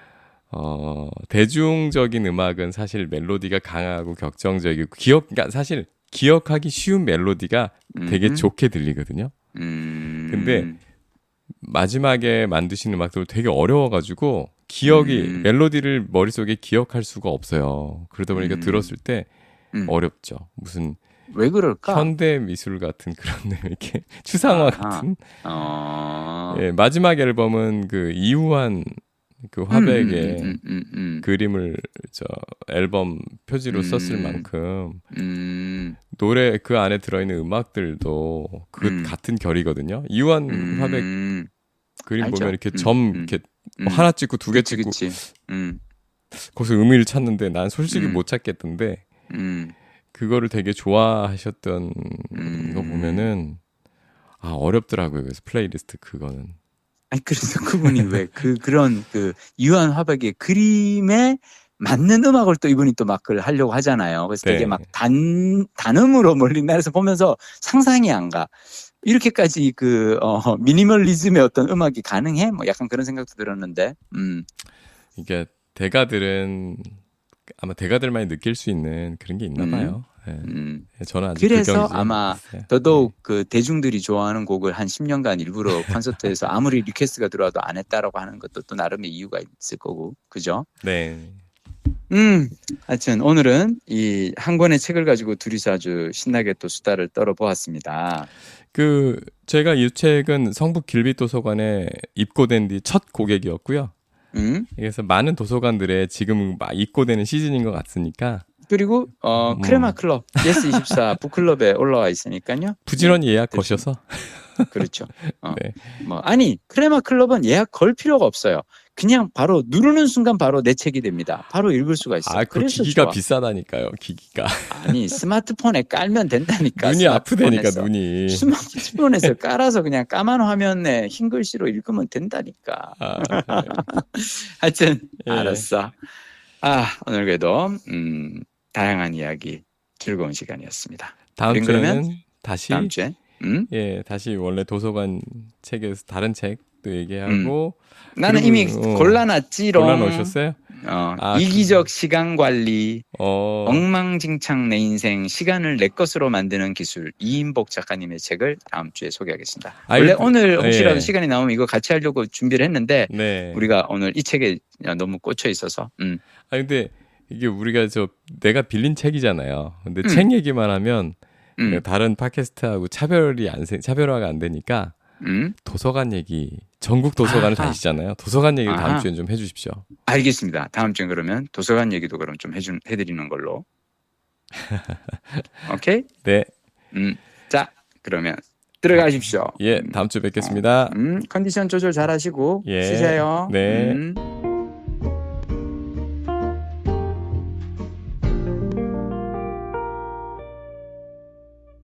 대중적인 음악은 사실 멜로디가 강하고 격정적이고 그러니까 사실 기억하기 쉬운 멜로디가 되게 좋게 들리거든요. 근데 마지막에 만드신 음악들 되게 어려워가지고 멜로디를 머릿속에 기억할 수가 없어요. 그러다 보니까 들었을 때 어렵죠. 무슨 왜 그럴까? 현대 미술 같은 그런 이렇게 추상화 같은. 예, 마지막 앨범은 그 이우한 그 화백의 그림을 앨범 표지로 썼을 만큼 노래 그 안에 들어있는 음악들도 그 같은 결이거든요. 이우한 화백 그림 알죠? 보면 이렇게 이렇게 하나 찍고 2개 찍고 거기서 의미를 찾는데 난 솔직히 못 찾겠던데 그거를 되게 좋아하셨던 거 보면은 어렵더라고요. 그래서 플레이리스트 그거는. 그래서 그분이 왜 그런 이완 화백의 그림에 맞는 음악을 또 이분이 또 막 그걸 하려고 하잖아요. 그래서 되게 막 단음으로 몰린다 해서 보면서 상상이 안 가. 이렇게까지 미니멀리즘의 어떤 음악이 가능해? 뭐 약간 그런 생각도 들었는데. 이게 대가들은 아마 대가들만이 느낄 수 있는 그런 게 있나 봐요. 저는 아직 그래서 아마 더더욱 대중들이 좋아하는 곡을 한 10년간 일부러 콘서트에서 아무리 리퀘스트가 들어와도 안 했다라고 하는 것도 또 나름의 이유가 있을 거고, 그죠? 네. 하여튼 오늘은 이 한 권의 책을 가지고 둘이서 아주 신나게 또 수다를 떨어보았습니다. 제가 이 책은 성북 길빛도서관에 입고된 뒤 첫 고객이었고요. 그래서 많은 도서관들에 지금 막 입고되는 시즌인 것 같으니까. 그리고 크레마 클럽 예스24 북클럽에 올라와 있으니까요. 부지런히 예약 거셔서. 그렇죠. 크레마 클럽은 예약 걸 필요가 없어요. 그냥 바로 누르는 순간 바로 내 책이 됩니다. 바로 읽을 수가 있어요. 그 기기가 비싸다니까요. 기기가. 스마트폰에 깔면 된다니까. 눈이 아프다니까 눈이. 스마트폰에서 깔아서 그냥 까만 화면에 흰 글씨로 읽으면 된다니까. 하여튼 알았어. 오늘 그래도 다양한 이야기 즐거운 시간이었습니다. 다음 주에는 다음 주에 다시 원래 도서관 책에서 다른 책도 얘기하고. 나는 이미 골라놨지롱. 골라놓으셨어요? 이기적 시간 관리, 엉망진창 내 인생, 시간을 내 것으로 만드는 기술, 이인복 작가님의 책을 다음 주에 소개하겠습니다. 원래 오늘 혹시라도 시간이 나오면 이거 같이 하려고 준비를 했는데 우리가 오늘 이 책에 너무 꽂혀 있어서. 근데 이게 우리가 내가 빌린 책이잖아요. 근데 책 얘기만 하면 다른 팟캐스트하고 차별화가 안 되니까 도서관 얘기, 전국 도서관을 다니시잖아요. 도서관 얘기를 다음 주엔 좀 해주십시오. 알겠습니다. 다음 주엔 그러면 도서관 얘기도 그럼 좀 해드리는 걸로. 오케이? 네. 자, 그러면 들어가십시오. 다음 주 뵙겠습니다. 컨디션 조절 잘 하시고 쉬세요. 네.